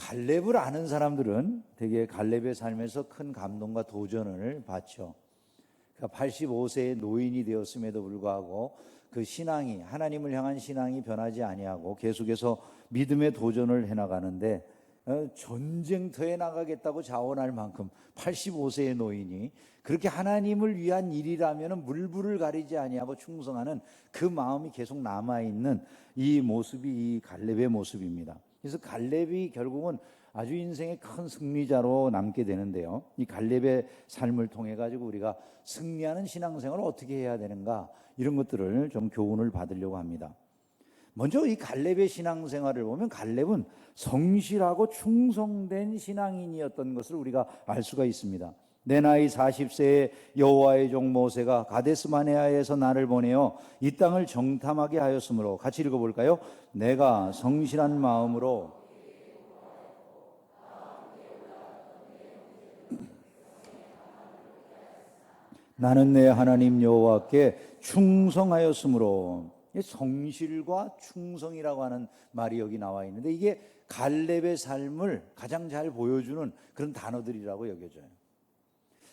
갈렙을 아는 사람들은 되게 갈렙의 삶에서 큰 감동과 도전을 받죠. 그러니까 85세의 노인이 되었음에도 불구하고 그 신앙이, 하나님을 향한 신앙이 변하지 아니하고 계속해서 믿음의 도전을 해나가는데, 전쟁터에 나가겠다고 자원할 만큼 85세의 노인이 그렇게 하나님을 위한 일이라면 물불을 가리지 아니하고 충성하는 그 마음이 계속 남아있는 이 모습이 이 갈렙의 모습입니다. 그래서 갈렙이 결국은 아주 인생의 큰 승리자로 남게 되는데요, 이 갈렙의 삶을 통해 가지고 우리가 승리하는 신앙생활을 어떻게 해야 되는가, 이런 것들을 좀 교훈을 받으려고 합니다. 먼저 이 갈렙의 신앙생활을 보면 갈렙은 성실하고 충성된 신앙인이었던 것을 우리가 알 수가 있습니다. 내 나이 40세에 여호와의 종 모세가 가데스바네아에서 나를 보내어 이 땅을 정탐하게 하였으므로, 같이 읽어볼까요? 내가 성실한 마음으로 나는 내 하나님 여호와께 충성하였으므로. 성실과 충성이라고 하는 말이 여기 나와 있는데, 이게 갈렙의 삶을 가장 잘 보여주는 그런 단어들이라고 여겨져요.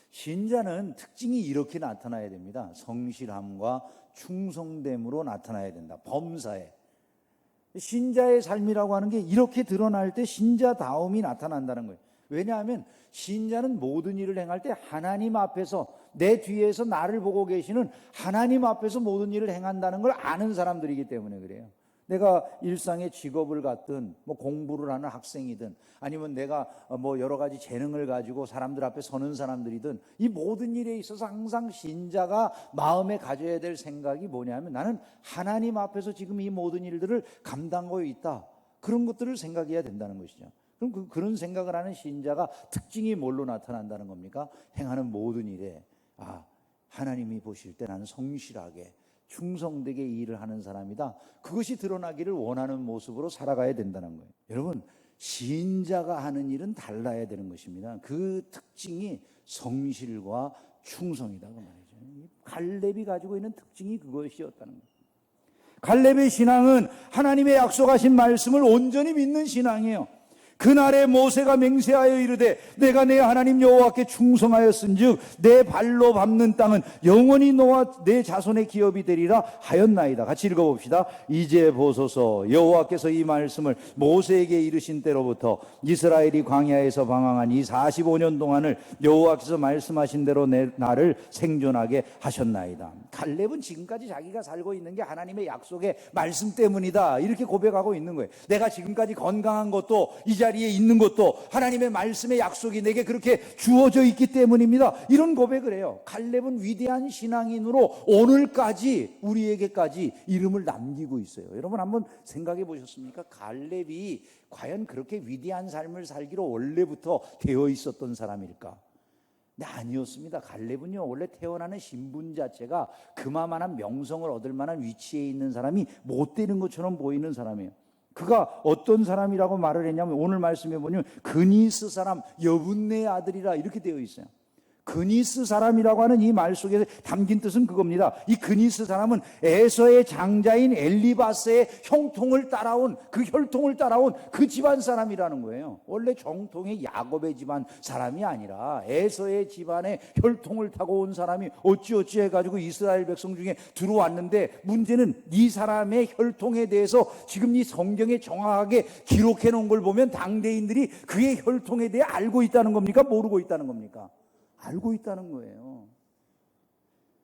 신자는 특징이 이렇게 나타나야 됩니다. 성실함과 충성됨으로 나타나야 된다. 범사에. 신자의 삶이라고 하는 게 이렇게 드러날 때 신자다움이 나타난다는 거예요. 왜냐하면 신자는 모든 일을 행할 때 하나님 앞에서, 내 뒤에서 나를 보고 계시는 하나님 앞에서 모든 일을 행한다는 걸 아는 사람들이기 때문에 그래요. 내가 일상의 직업을 갖든 공부를 하는 학생이든 아니면 내가 여러 가지 재능을 가지고 사람들 앞에 서는 사람들이든, 이 모든 일에 있어서 항상 신자가 마음에 가져야 될 생각이 뭐냐면, 나는 하나님 앞에서 지금 이 모든 일들을 감당하고 있다, 그런 것들을 생각해야 된다는 것이죠. 그럼 그런 생각을 하는 신자가 특징이 뭘로 나타난다는 겁니까? 행하는 모든 일에 하나님이 보실 때 나는 성실하게 충성되게 일을 하는 사람이다, 그것이 드러나기를 원하는 모습으로 살아가야 된다는 거예요. 여러분, 신자가 하는 일은 달라야 되는 것입니다. 그 특징이 성실과 충성이다, 그 말이죠. 갈렙이 가지고 있는 특징이 그것이었다는 거예요. 갈렙의 신앙은 하나님의 약속하신 말씀을 온전히 믿는 신앙이에요. 그날에 모세가 맹세하여 이르되 내가 내 하나님 여호와께 충성하였은즉 내 발로 밟는 땅은 영원히 너와 내 자손의 기업이 되리라 하였나이다. 같이 읽어봅시다. 이제 보소서, 여호와께서 이 말씀을 모세에게 이르신 때로부터 이스라엘이 광야에서 방황한 이 45년 동안을 여호와께서 말씀하신 대로 나를 생존하게 하셨나이다. 갈렙은 지금까지 자기가 살고 있는 게 하나님의 약속의 말씀 때문이다, 이렇게 고백하고 있는 거예요. 내가 지금까지 건강한 것도, 이 자리에 있는 것도 하나님의 말씀의 약속이 내게 그렇게 주어져 있기 때문입니다, 이런 고백을 해요. 갈렙은 위대한 신앙인으로 오늘까지 우리에게까지 이름을 남기고 있어요. 여러분 한번 생각해 보셨습니까? 갈렙이 과연 그렇게 위대한 삶을 살기로 원래부터 되어 있었던 사람일까? 네, 아니었습니다. 갈렙은요, 원래 태어나는 신분 자체가 그만한 명성을 얻을 만한 위치에 있는 사람이 못 되는 것처럼 보이는 사람이에요. 그가 어떤 사람이라고 말을 했냐면, 오늘 말씀해 보면 그니스 사람 여분네 아들이라 이렇게 되어 있어요. 그니스 사람이라고 하는 이 말 속에 담긴 뜻은 그겁니다. 이 그니스 사람은 에서의 장자인 엘리바스의 형통을 따라온, 그 혈통을 따라온 그 집안 사람이라는 거예요. 원래 정통의 야곱의 집안 사람이 아니라 에서의 집안의 혈통을 타고 온 사람이 어찌어찌 해가지고 이스라엘 백성 중에 들어왔는데, 문제는 이 사람의 혈통에 대해서 지금 이 성경에 정확하게 기록해 놓은 걸 보면 당대인들이 그의 혈통에 대해 알고 있다는 겁니까? 모르고 있다는 겁니까? 알고 있다는 거예요.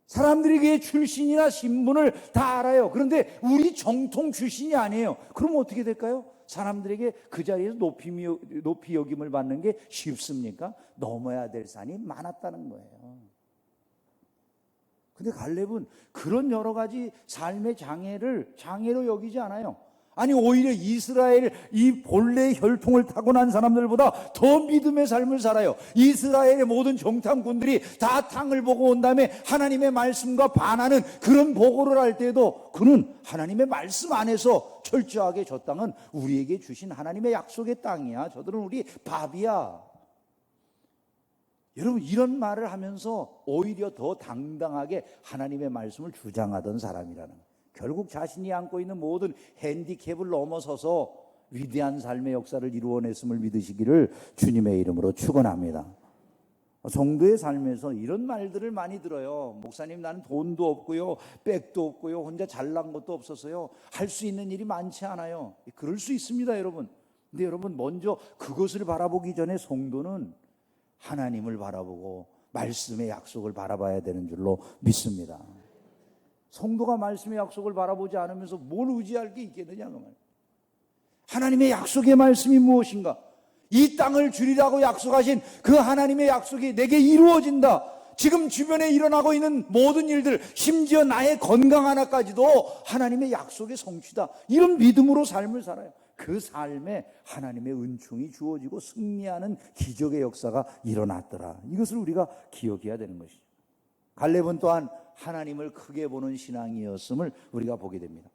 사람들이 그의 출신이나 신분을 다 알아요. 그런데 우리 정통 출신이 아니에요. 그럼 어떻게 될까요? 사람들에게 그 자리에서 높이 여김을 받는 게 쉽습니까? 넘어야 될 산이 많았다는 거예요. 근데 갈렙은 그런 여러 가지 삶의 장애로 여기지 않아요. 아니, 오히려 이스라엘 이 본래의 혈통을 타고난 사람들보다 더 믿음의 삶을 살아요. 이스라엘의 모든 정탐꾼들이 다 땅을 보고 온 다음에 하나님의 말씀과 반하는 그런 보고를 할 때에도 그는 하나님의 말씀 안에서 철저하게 저 땅은 우리에게 주신 하나님의 약속의 땅이야, 저들은 우리 밥이야. 여러분, 이런 말을 하면서 오히려 더 당당하게 하나님의 말씀을 주장하던 사람이라는 거예요. 결국 자신이 안고 있는 모든 핸디캡을 넘어서서 위대한 삶의 역사를 이루어냈음을 믿으시기를 주님의 이름으로 축원합니다. 성도의 삶에서 이런 말들을 많이 들어요. 목사님, 나는 돈도 없고요, 백도 없고요, 혼자 잘난 것도 없어서요, 할 수 있는 일이 많지 않아요. 그럴 수 있습니다, 여러분. 근데 여러분, 먼저 그것을 바라보기 전에 성도는 하나님을 바라보고 말씀의 약속을 바라봐야 되는 줄로 믿습니다. 성도가 말씀의 약속을 바라보지 않으면서 뭘 의지할 게 있겠느냐 그 말. 하나님의 약속의 말씀이 무엇인가? 이 땅을 주리라고 약속하신 그 하나님의 약속이 내게 이루어진다. 지금 주변에 일어나고 있는 모든 일들, 심지어 나의 건강 하나까지도 하나님의 약속의 성취다. 이런 믿음으로 삶을 살아요. 그 삶에 하나님의 은총이 주어지고 승리하는 기적의 역사가 일어났더라. 이것을 우리가 기억해야 되는 것이죠. 갈렙은 또한 하나님을 크게 보는 신앙이었음을 우리가 보게 됩니다.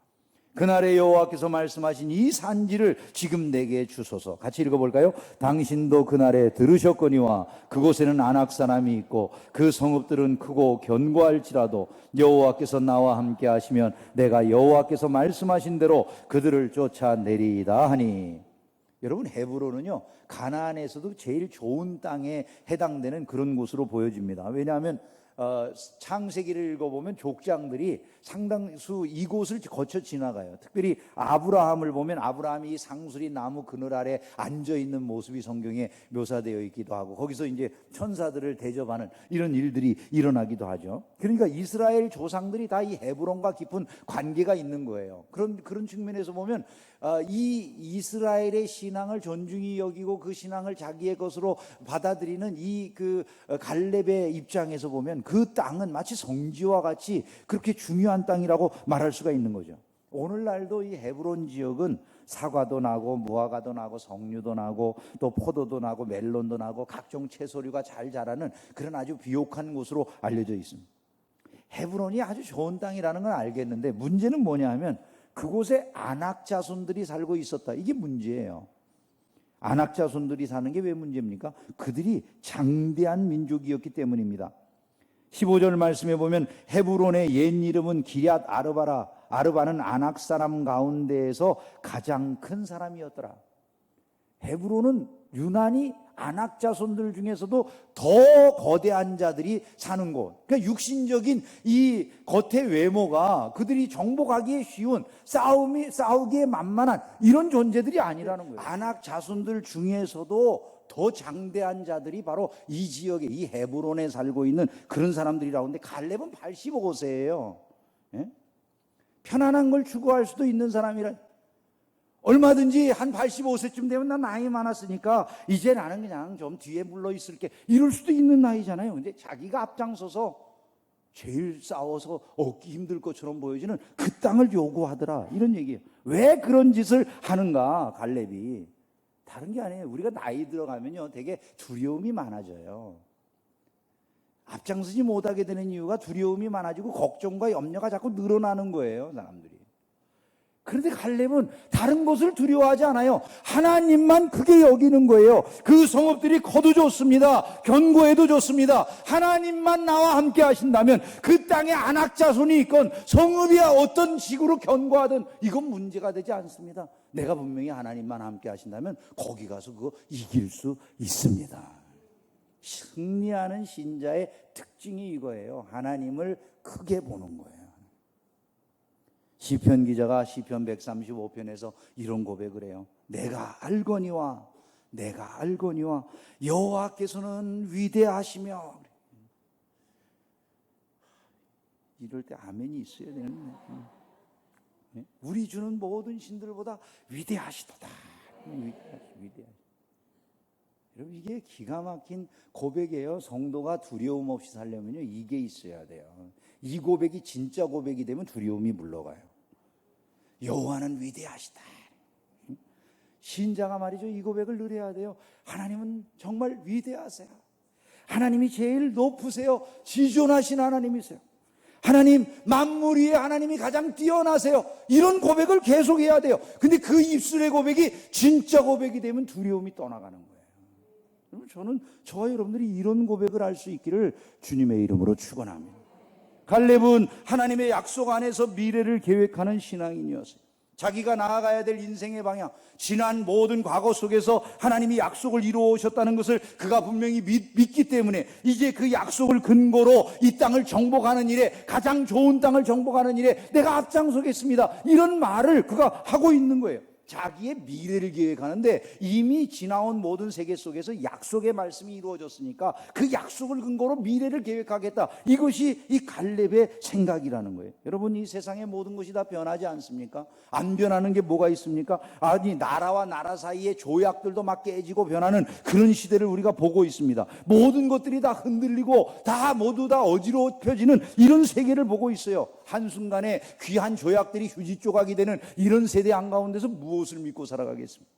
그날에 여호와께서 말씀하신 이 산지를 지금 내게 주소서. 같이 읽어볼까요? 당신도 그날에 들으셨거니와 그곳에는 아낙 사람이 있고 그 성읍들은 크고 견고할지라도 여호와께서 나와 함께 하시면 내가 여호와께서 말씀하신 대로 그들을 쫓아내리이다 하니. 여러분, 헤브론은요 가나안에서도 제일 좋은 땅에 해당되는 그런 곳으로 보여집니다. 왜냐하면 창세기를 읽어보면 족장들이 상당수 이곳을 거쳐 지나가요. 특별히 아브라함을 보면 아브라함이 이 상수리 나무 그늘 아래 앉아있는 모습이 성경에 묘사되어 있기도 하고, 거기서 이제 천사들을 대접하는 이런 일들이 일어나기도 하죠. 그러니까 이스라엘 조상들이 다 이 헤브론과 깊은 관계가 있는 거예요. 그런 측면에서 보면 이 이스라엘의 신앙을 존중히 여기고 그 신앙을 자기의 것으로 받아들이는 이 그 갈렙의 입장에서 보면 그 땅은 마치 성지와 같이 그렇게 중요한 땅이라고 말할 수가 있는 거죠. 오늘날도 이 헤브론 지역은 사과도 나고 무화과도 나고 석류도 나고 또 포도도 나고 멜론도 나고 각종 채소류가 잘 자라는 그런 아주 비옥한 곳으로 알려져 있습니다. 헤브론이 아주 좋은 땅이라는 건 알겠는데 문제는 뭐냐 하면 그곳에 아낙 자손들이 살고 있었다. 이게 문제예요. 아낙 자손들이 사는 게 왜 문제입니까? 그들이 장대한 민족이었기 때문입니다. 15절 말씀에 보면 헤브론의 옛 이름은 기럇 아르바라. 아르바는 아낙 사람 가운데에서 가장 큰 사람이었더라. 헤브론은 유난히 아낙 자손들 중에서도 더 거대한 자들이 사는 곳. 그러니까 육신적인 이 겉의 외모가 그들이 정복하기에 쉬운, 싸우기에 만만한 이런 존재들이 아니라는 거예요. 아낙 자손들 중에서도 더 장대한 자들이 바로 이 지역에, 이 헤브론에 살고 있는 그런 사람들이라고 하는데, 갈렙은 85세예요. 예? 편안한 걸 추구할 수도 있는 사람이라. 얼마든지 한 85세쯤 되면 난 나이 많았으니까 이제 나는 그냥 좀 뒤에 물러 있을게, 이럴 수도 있는 나이잖아요. 근데 자기가 앞장서서 제일 싸워서 얻기 힘들 것처럼 보여지는 그 땅을 요구하더라, 이런 얘기예요. 왜 그런 짓을 하는가 갈렙이? 다른 게 아니에요. 우리가 나이 들어가면요 되게 두려움이 많아져요. 앞장서지 못하게 되는 이유가 두려움이 많아지고 걱정과 염려가 자꾸 늘어나는 거예요, 사람들이. 그런데 갈렙은 다른 것을 두려워하지 않아요. 하나님만 크게 여기는 거예요. 그 성읍들이 커도 좋습니다. 견고해도 좋습니다. 하나님만 나와 함께 하신다면 그 땅에 아낙 자손이 있건 성읍이야 어떤 식으로 견고하든 이건 문제가 되지 않습니다. 내가 분명히 하나님만 함께 하신다면 거기 가서 그거 이길 수 있습니다. 승리하는 신자의 특징이 이거예요. 하나님을 크게 보는 거예요. 시편 기자가 시편 135편에서 이런 고백을 해요. 내가 알거니와 여호와께서는 위대하시며. 이럴 때 아멘이 있어야 되는데, 우리 주는 모든 신들보다 위대하시도다. 위대하시. 여러분, 이게 기가 막힌 고백이에요. 성도가 두려움 없이 살려면요 이게 있어야 돼요. 이 고백이 진짜 고백이 되면 두려움이 물러가요. 여호와는 위대하시다. 신자가 말이죠, 이 고백을 늘 해야 돼요. 하나님은 정말 위대하세요. 하나님이 제일 높으세요. 지존하신 하나님이세요. 하나님, 만물 위에 하나님이 가장 뛰어나세요. 이런 고백을 계속 해야 돼요. 근데 그 입술의 고백이 진짜 고백이 되면 두려움이 떠나가는 거예요. 저는 저와 여러분들이 이런 고백을 할 수 있기를 주님의 이름으로 축원합니다. 갈렙은 하나님의 약속 안에서 미래를 계획하는 신앙인이었어요. 자기가 나아가야 될 인생의 방향, 지난 모든 과거 속에서 하나님이 약속을 이루어 오셨다는 것을 그가 분명히 믿기 때문에 이제 그 약속을 근거로 이 땅을 정복하는 일에, 가장 좋은 땅을 정복하는 일에 내가 앞장서겠습니다, 이런 말을 그가 하고 있는 거예요. 자기의 미래를 계획하는데 이미 지나온 모든 세계 속에서 약속의 말씀이 이루어졌으니까 그 약속을 근거로 미래를 계획하겠다, 이것이 이 갈렙의 생각이라는 거예요. 여러분, 이 세상의 모든 것이 다 변하지 않습니까? 안 변하는 게 뭐가 있습니까? 아니, 나라와 나라 사이의 조약들도 막 깨지고 변하는 그런 시대를 우리가 보고 있습니다. 모든 것들이 다 흔들리고 다 모두 다 어지러워져지는 이런 세계를 보고 있어요. 한순간에 귀한 조약들이 휴지 조각이 되는 이런 세대 한가운데서 무엇을 믿고 살아가겠습니까?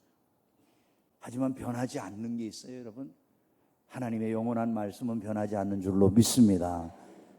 하지만 변하지 않는 게 있어요, 여러분. 하나님의 영원한 말씀은 변하지 않는 줄로 믿습니다.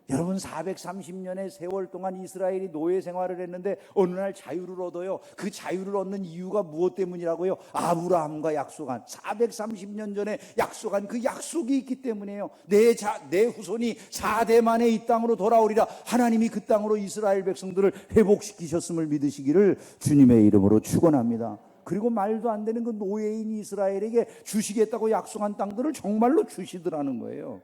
여러분, 430년의 세월 동안 이스라엘이 노예 생활을 했는데 어느 날 자유를 얻어요. 그 자유를 얻는 이유가 무엇 때문이라고요? 아브라함과 약속한, 430년 전에 약속한 그 약속이 있기 때문이에요. 내 후손이 4대 만에 이 땅으로 돌아오리라. 하나님이 그 땅으로 이스라엘 백성들을 회복시키셨음을 믿으시기를 주님의 이름으로 축원합니다. 그리고 말도 안 되는 그 노예인 이스라엘에게 주시겠다고 약속한 땅들을 정말로 주시더라는 거예요.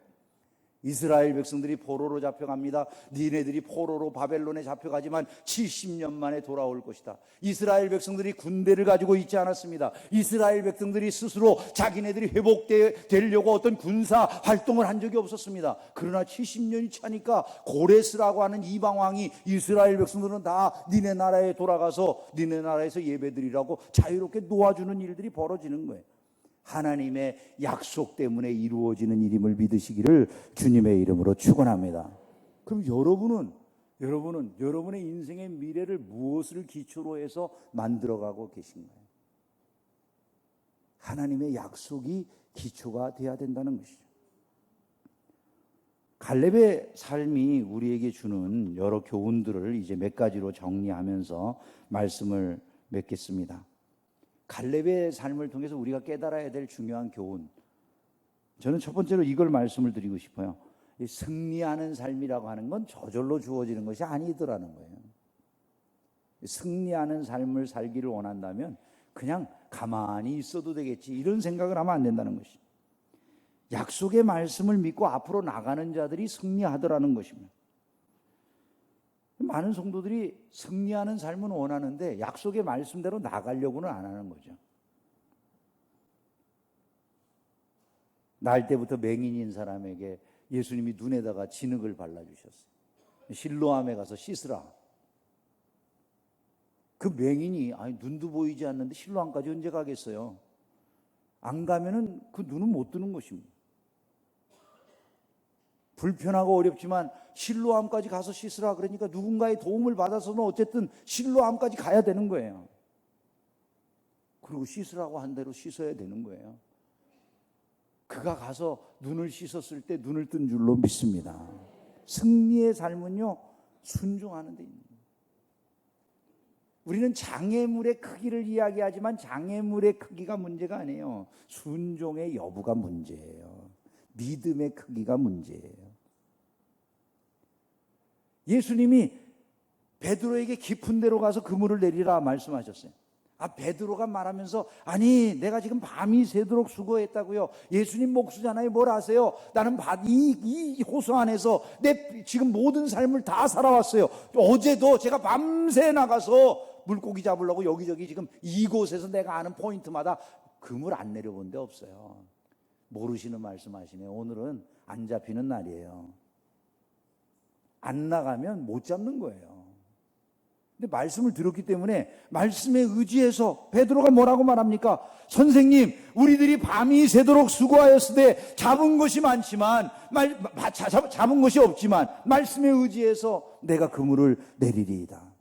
이스라엘 백성들이 포로로 잡혀갑니다. 니네들이 포로로 바벨론에 잡혀가지만 70년 만에 돌아올 것이다. 이스라엘 백성들이 군대를 가지고 있지 않았습니다. 이스라엘 백성들이 스스로 자기네들이 회복되려고 어떤 군사 활동을 한 적이 없었습니다. 그러나 70년이 차니까 고레스라고 하는 이방왕이 이스라엘 백성들은 다 니네 나라에 돌아가서 니네 나라에서 예배드리라고 자유롭게 놓아주는 일들이 벌어지는 거예요. 하나님의 약속 때문에 이루어지는 일임을 믿으시기를 주님의 이름으로 축원합니다. 그럼 여러분은 여러분의 인생의 미래를 무엇을 기초로 해서 만들어가고 계신가요? 하나님의 약속이 기초가 되어야 된다는 것이죠. 갈렙의 삶이 우리에게 주는 여러 교훈들을 이제 몇 가지로 정리하면서 말씀을 맺겠습니다. 갈렙의 삶을 통해서 우리가 깨달아야 될 중요한 교훈, 저는 첫 번째로 이걸 말씀을 드리고 싶어요. 승리하는 삶이라고 하는 건 저절로 주어지는 것이 아니더라는 거예요. 승리하는 삶을 살기를 원한다면 그냥 가만히 있어도 되겠지, 이런 생각을 하면 안 된다는 것이죠. 약속의 말씀을 믿고 앞으로 나가는 자들이 승리하더라는 것입니다. 많은 성도들이 승리하는 삶은 원하는데 약속의 말씀대로 나가려고는 안 하는 거죠. 날 때부터 맹인인 사람에게 예수님이 눈에다가 진흙을 발라주셨어요. 실로암에 가서 씻으라. 그 맹인이 눈도 보이지 않는데 실로암까지 언제 가겠어요? 안 가면은 그 눈은 못 뜨는 것입니다. 불편하고 어렵지만 실로암까지 가서 씻으라 그러니까 누군가의 도움을 받아서는 어쨌든 실로암까지 가야 되는 거예요. 그리고 씻으라고 한 대로 씻어야 되는 거예요. 그가 가서 눈을 씻었을 때 눈을 뜬 줄로 믿습니다. 승리의 삶은요, 순종하는 데 있는 거예요. 우리는 장애물의 크기를 이야기하지만 장애물의 크기가 문제가 아니에요. 순종의 여부가 문제예요. 믿음의 크기가 문제예요. 예수님이 베드로에게 깊은 데로 가서 그물을 내리라 말씀하셨어요. 베드로가 말하면서 아니 내가 지금 밤이 새도록 수고했다고요. 예수님 목수잖아요. 뭘 아세요? 나는 이 호수 안에서 내 지금 모든 삶을 다 살아왔어요. 어제도 제가 밤새 나가서 물고기 잡으려고 여기저기 지금 이곳에서 내가 아는 포인트마다 그물 안 내려본 데 없어요. 모르시는 말씀하시네요. 오늘은 안 잡히는 날이에요. 안 나가면 못 잡는 거예요. 근데 말씀을 들었기 때문에 말씀에 의지해서 베드로가 뭐라고 말합니까? 선생님, 우리들이 밤이 새도록 수고하였으되 잡은 것이 많지만 잡은 것이 없지만 말씀에 의지해서 내가 그물을 내리리이다.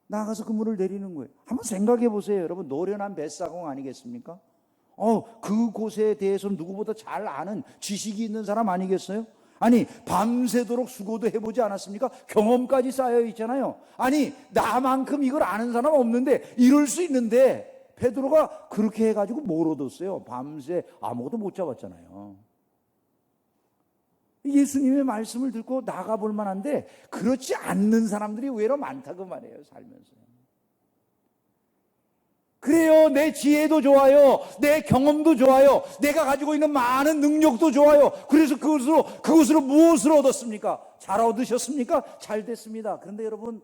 나가서 그물을 내리는 거예요. 한번 생각해 보세요. 여러분, 노련한 뱃사공 아니겠습니까? 그곳에 대해서 누구보다 잘 아는 지식이 있는 사람 아니겠어요? 아니, 밤새도록 수고도 해보지 않았습니까? 경험까지 쌓여 있잖아요. 아니, 나만큼 이걸 아는 사람 없는데 이럴 수 있는데 베드로가 그렇게 해가지고 뭘 얻었어요? 밤새 아무것도 못 잡았잖아요. 예수님의 말씀을 듣고 나가볼 만한데 그렇지 않는 사람들이 의외로 많다고 말해요. 살면서. 그래요. 내 지혜도 좋아요. 내 경험도 좋아요. 내가 가지고 있는 많은 능력도 좋아요. 그래서 그것으로 무엇을 얻었습니까? 잘 얻으셨습니까? 잘 됐습니다. 그런데 여러분,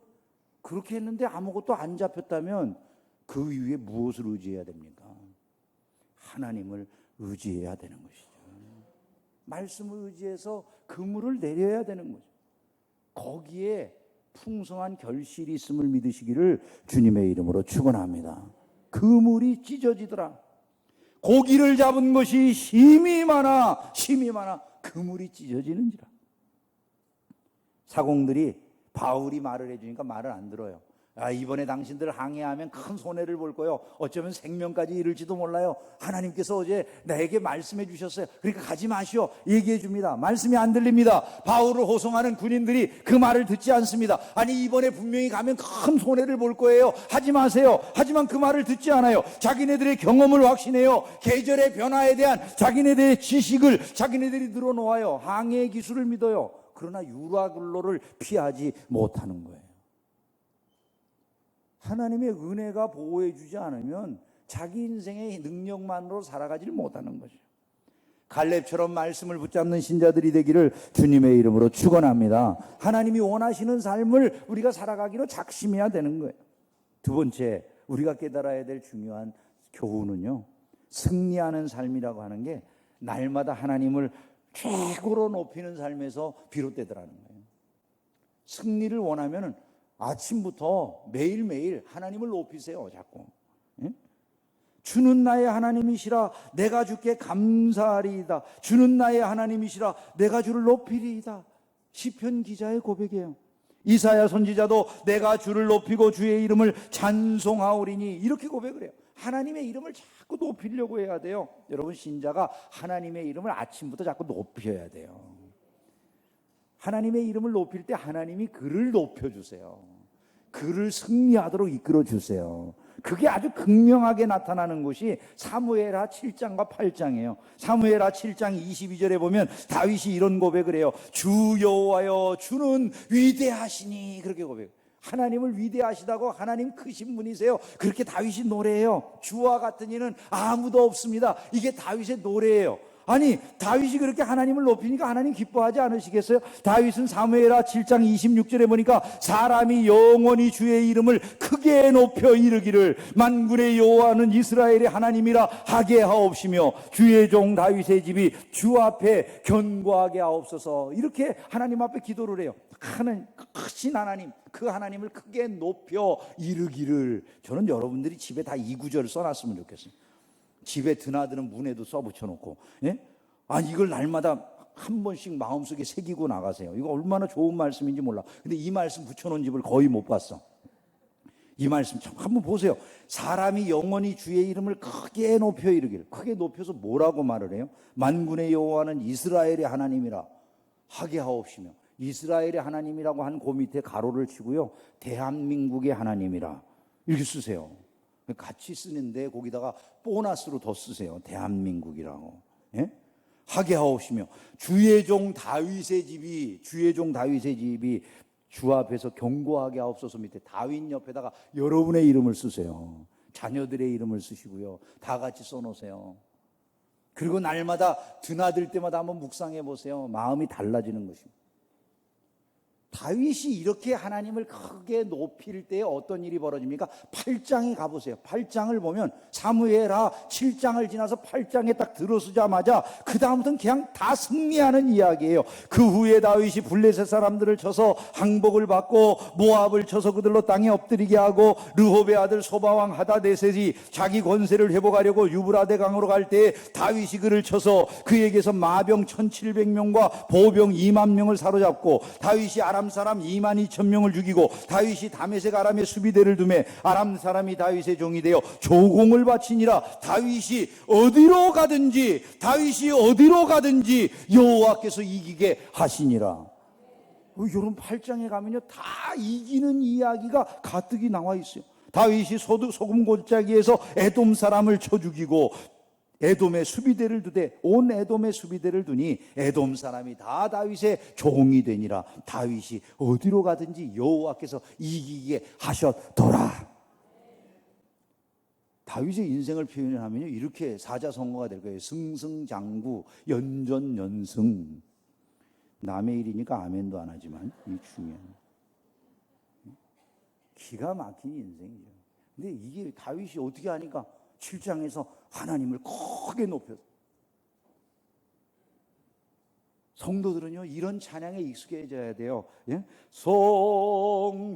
그렇게 했는데 아무것도 안 잡혔다면 그 위에 무엇을 의지해야 됩니까? 하나님을 의지해야 되는 것이죠. 말씀을 의지해서 그물을 내려야 되는 거죠. 거기에 풍성한 결실이 있음을 믿으시기를 주님의 이름으로 축원합니다. 그물이 찢어지더라. 고기를 잡은 것이 힘이 많아 그물이 찢어지는지라. 사공들이 바울이 말을 해주니까 말을 안 들어요. 이번에 당신들 항해하면 큰 손해를 볼 거요. 어쩌면 생명까지 이를지도 몰라요. 하나님께서 어제 나에게 말씀해 주셨어요. 그러니까 가지 마시오. 얘기해 줍니다. 말씀이 안 들립니다. 바울을 호송하는 군인들이 그 말을 듣지 않습니다. 아니, 이번에 분명히 가면 큰 손해를 볼 거예요. 하지 마세요. 하지만 그 말을 듣지 않아요. 자기네들의 경험을 확신해요. 계절의 변화에 대한 자기네들의 지식을 자기네들이 늘어놓아요. 항해 기술을 믿어요. 그러나 유라굴로를 피하지 못하는 거예요. 하나님의 은혜가 보호해 주지 않으면 자기 인생의 능력만으로 살아가지를 못하는 거죠. 갈렙처럼 말씀을 붙잡는 신자들이 되기를 주님의 이름으로 축원합니다. 하나님이 원하시는 삶을 우리가 살아가기로 작심해야 되는 거예요. 두 번째, 우리가 깨달아야 될 중요한 교훈은요, 승리하는 삶이라고 하는 게 날마다 하나님을 최고로 높이는 삶에서 비롯되더라는 거예요. 승리를 원하면은 아침부터 매일매일 하나님을 높이세요. 자꾸. 주는 나의 하나님이시라 내가 주께 감사하리이다. 주는 나의 하나님이시라 내가 주를 높이리이다. 시편 기자의 고백이에요. 이사야 선지자도 내가 주를 높이고 주의 이름을 찬송하오리니 이렇게 고백을 해요. 하나님의 이름을 자꾸 높이려고 해야 돼요. 여러분, 신자가 하나님의 이름을 아침부터 자꾸 높여야 돼요. 하나님의 이름을 높일 때 하나님이 그를 높여주세요. 그를 승리하도록 이끌어주세요. 그게 아주 극명하게 나타나는 것이 사무엘하 7장과 8장이에요. 사무엘하 7장 22절에 보면 다윗이 이런 고백을 해요. 주 여호와여, 주는 위대하시니. 그렇게 고백해요. 하나님을 위대하시다고, 하나님 크신 분이세요. 그렇게 다윗이 노래해요. 주와 같은 이는 아무도 없습니다. 이게 다윗의 노래예요. 아니, 다윗이 그렇게 하나님을 높이니까 하나님 기뻐하지 않으시겠어요? 다윗은 사무엘하 7장 26절에 보니까 사람이 영원히 주의 이름을 크게 높여 이르기를 만군의 여호와는 이스라엘의 하나님이라 하게 하옵시며 주의 종 다윗의 집이 주 앞에 견고하게 하옵소서. 이렇게 하나님 앞에 기도를 해요. 크신 하나님, 그 하나님을 크게 높여 이르기를. 저는 여러분들이 집에 다 이 구절을 써놨으면 좋겠어요. 집에 드나드는 문에도 써붙여놓고, 아니, 이걸 날마다 한 번씩 마음속에 새기고 나가세요. 이거 얼마나 좋은 말씀인지 몰라. 근데 이 말씀 붙여놓은 집을 거의 못 봤어. 이 말씀 참 한번 보세요. 사람이 영원히 주의 이름을 크게 높여 이르기를. 크게 높여서 뭐라고 말을 해요? 만군의 여호와는 이스라엘의 하나님이라 하게 하옵시며. 이스라엘의 하나님이라고 한 그 밑에 가로를 치고요, 대한민국의 하나님이라 이렇게 쓰세요. 같이 쓰는데 거기다가 보너스로 더 쓰세요. 대한민국이라고. 하게 하옵시며 주의 종 다윗의 집이 주 앞에서 견고하게 하옵소서. 밑에 다윗 옆에다가 여러분의 이름을 쓰세요. 자녀들의 이름을 쓰시고요, 다 같이 써놓으세요. 그리고 날마다 드나들 때마다 한번 묵상해 보세요. 마음이 달라지는 것입니다. 다윗이 이렇게 하나님을 크게 높일 때 어떤 일이 벌어집니까? 8장에 가보세요. 8장을 보면 사무엘하 7장을 지나서 8장에 딱 들어서자마자 그 다음부터는 그냥 다 승리하는 이야기예요. 그 후에 다윗이 블레셋 사람들을 쳐서 항복을 받고 모압을 쳐서 그들로 땅에 엎드리게 하고 르홉의 아들 소바왕 하다데셋이 자기 권세를 회복하려고 유브라데 강으로 갈 때 다윗이 그를 쳐서 그에게서 마병 1700명과 보병 2만 명을 사로잡고 다윗이 아람 사람 2만 2천 명을 죽이고 다윗이 다메섹 아람의 수비대를 두매 아람 사람이 다윗의 종이 되어 조공을 바치니라. 다윗이 어디로 가든지 여호와께서 이기게 하시니라. 여러분 8장에 가면요, 다 이기는 이야기가 가득히 나와 있어요. 다윗이 소금 골짜기에서 에돔 사람을 쳐 죽이고 에돔의 수비대를 두되 온 에돔의 수비대를 두니 에돔 사람이 다 다윗의 종이 되니라. 다윗이 어디로 가든지 여호와께서 이기게 하셨더라. 다윗의 인생을 표현하면요, 이렇게 사자성어가 될 거예요. 승승장구, 연전연승. 남의 일이니까 아멘도 안 하지만 이 중요한 기가 막힌 인생이죠. 근데 이게 다윗이 어떻게 하니까 7장에서 하나님을 크게 높여서, 성도들은요 이런 찬양에 익숙해져야 돼요. 예? 성도여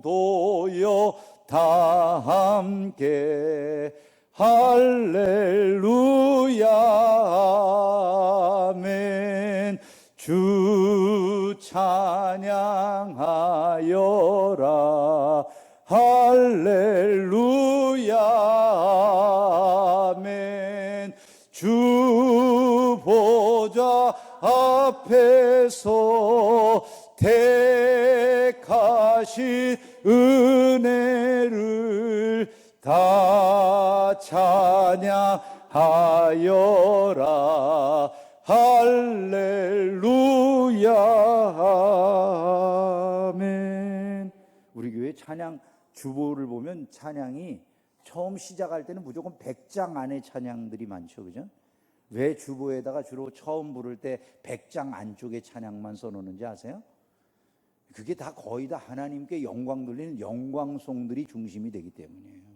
다 함께 할렐루야 아멘. 주 찬양하여라 할렐루야 아멘. 주 보좌 앞에서 택하신 은혜를 다 찬양하여라 할렐루야 아멘. 우리 교회 찬양 주보를 보면 찬양이 처음 시작할 때는 무조건 100장 안에 찬양들이 많죠, 그죠? 왜 주보에다가 주로 처음 부를 때 100장 안쪽에 찬양만 써놓는지 아세요? 그게 다 거의 다 하나님께 영광 돌리는 영광송들이 중심이 되기 때문이에요.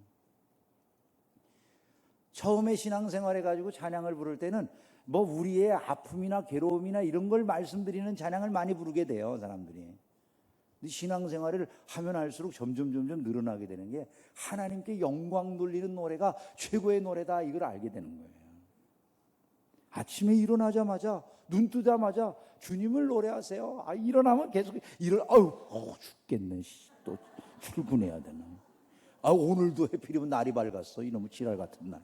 처음에 신앙생활 해가지고 찬양을 부를 때는 뭐 우리의 아픔이나 괴로움이나 이런 걸 말씀드리는 찬양을 많이 부르게 돼요, 사람들이. 근데 신앙생활을 하면 할수록 점점 늘어나게 되는 게 하나님께 영광 돌리는 노래가 최고의 노래다, 이걸 알게 되는 거예요. 아침에 일어나자마자, 눈 뜨자마자 주님을 노래하세요. 일어나면 계속 죽겠네. 또 출근해야 되나. 오늘도 해필이면 날이 밝았어. 이놈의 지랄 같은 날.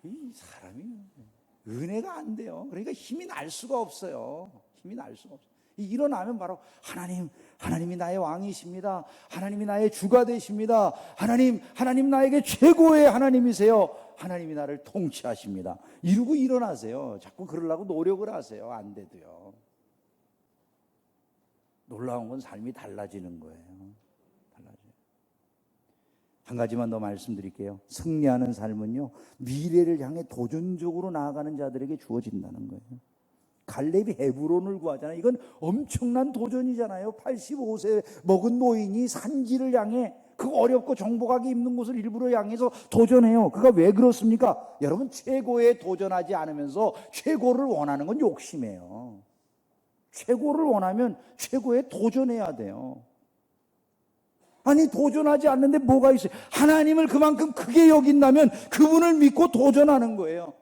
이 사람이 은혜가 안 돼요. 그러니까 힘이 날 수가 없어요. 힘이 날 수가 없어요. 일어나면 바로 하나님이 나의 왕이십니다. 하나님이 나의 주가 되십니다. 하나님 나에게 최고의 하나님이세요. 하나님이 나를 통치하십니다. 이러고 일어나세요. 자꾸 그러려고 노력을 하세요. 안 돼도요. 놀라운 건 삶이 달라지는 거예요. 달라져요. 한 가지만 더 말씀드릴게요. 승리하는 삶은요, 미래를 향해 도전적으로 나아가는 자들에게 주어진다는 거예요. 갈렙이 헤브론을 구하잖아요. 이건 엄청난 도전이잖아요. 85세 먹은 노인이 산지를 향해, 그 어렵고 정복하기 힘든 곳을 일부러 향해서 도전해요. 그가 왜 그렇습니까? 여러분, 최고에 도전하지 않으면서 최고를 원하는 건 욕심이에요. 최고를 원하면 최고에 도전해야 돼요. 아니, 도전하지 않는데 뭐가 있어요? 하나님을 그만큼 크게 여긴다면 그분을 믿고 도전하는 거예요.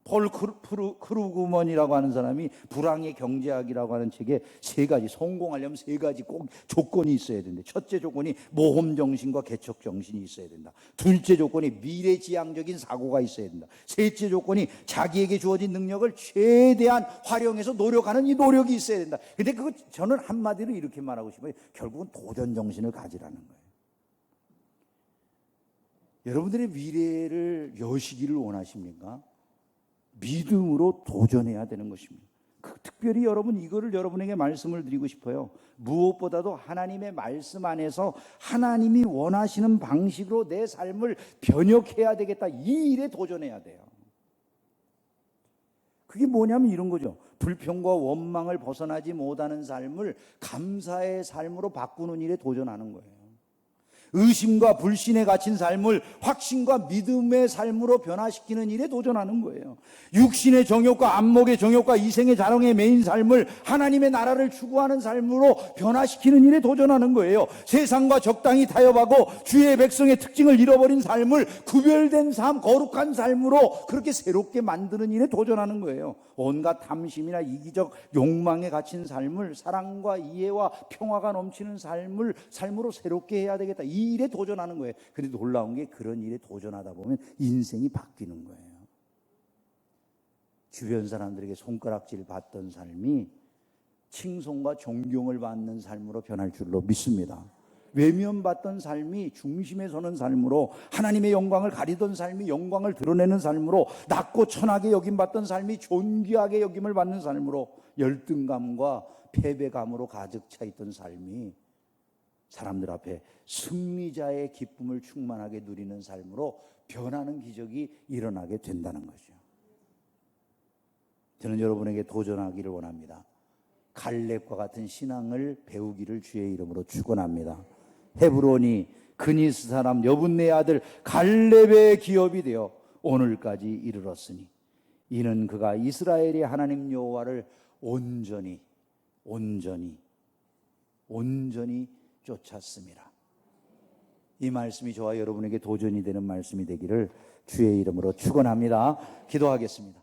폴 크루그먼이라고 하는 사람이 불황의 경제학이라고 하는 책에 세 가지, 성공하려면 세 가지 꼭 조건이 있어야 된대. 첫째 조건이 모험 정신과 개척 정신이 있어야 된다. 둘째 조건이 미래지향적인 사고가 있어야 된다. 셋째 조건이 자기에게 주어진 능력을 최대한 활용해서 노력하는 이 노력이 있어야 된다. 근데 그거 저는 한마디로 이렇게 말하고 싶어요. 결국은 도전 정신을 가지라는 거예요. 여러분들의 미래를 여시기를 원하십니까? 믿음으로 도전해야 되는 것입니다. 특별히 여러분, 이거를 여러분에게 말씀을 드리고 싶어요. 무엇보다도 하나님의 말씀 안에서 하나님이 원하시는 방식으로 내 삶을 변혁해야 되겠다, 이 일에 도전해야 돼요. 그게 뭐냐면 이런 거죠. 불평과 원망을 벗어나지 못하는 삶을 감사의 삶으로 바꾸는 일에 도전하는 거예요. 의심과 불신에 갇힌 삶을 확신과 믿음의 삶으로 변화시키는 일에 도전하는 거예요. 육신의 정욕과 안목의 정욕과 이생의 자랑에 매인 삶을 하나님의 나라를 추구하는 삶으로 변화시키는 일에 도전하는 거예요. 세상과 적당히 타협하고 주의 백성의 특징을 잃어버린 삶을 구별된 삶, 거룩한 삶으로 그렇게 새롭게 만드는 일에 도전하는 거예요. 온갖 탐심이나 이기적 욕망에 갇힌 삶을 사랑과 이해와 평화가 넘치는 삶으로 새롭게 해야 되겠다, 이 일에 도전하는 거예요. 그런데 놀라운 게 그런 일에 도전하다 보면 인생이 바뀌는 거예요. 주변 사람들에게 손가락질 받던 삶이 칭송과 존경을 받는 삶으로 변할 줄로 믿습니다. 외면받던 삶이 중심에 서는 삶으로, 하나님의 영광을 가리던 삶이 영광을 드러내는 삶으로, 낮고 천하게 여김받던 삶이 존귀하게 여김을 받는 삶으로, 열등감과 패배감으로 가득 차 있던 삶이 사람들 앞에 승리자의 기쁨을 충만하게 누리는 삶으로 변하는 기적이 일어나게 된다는 거죠. 저는 여러분에게 도전하기를 원합니다. 갈렙과 같은 신앙을 배우기를 주의 이름으로 축원합니다. 헤브론이 그니스 사람 여분네의 아들 갈렙의 기업이 되어 오늘까지 이르렀으니 이는 그가 이스라엘의 하나님 여호와를 온전히 쫓았습니다. 이 말씀이 저와 여러분에게 도전이 되는 말씀이 되기를 주의 이름으로 축원합니다. 기도하겠습니다.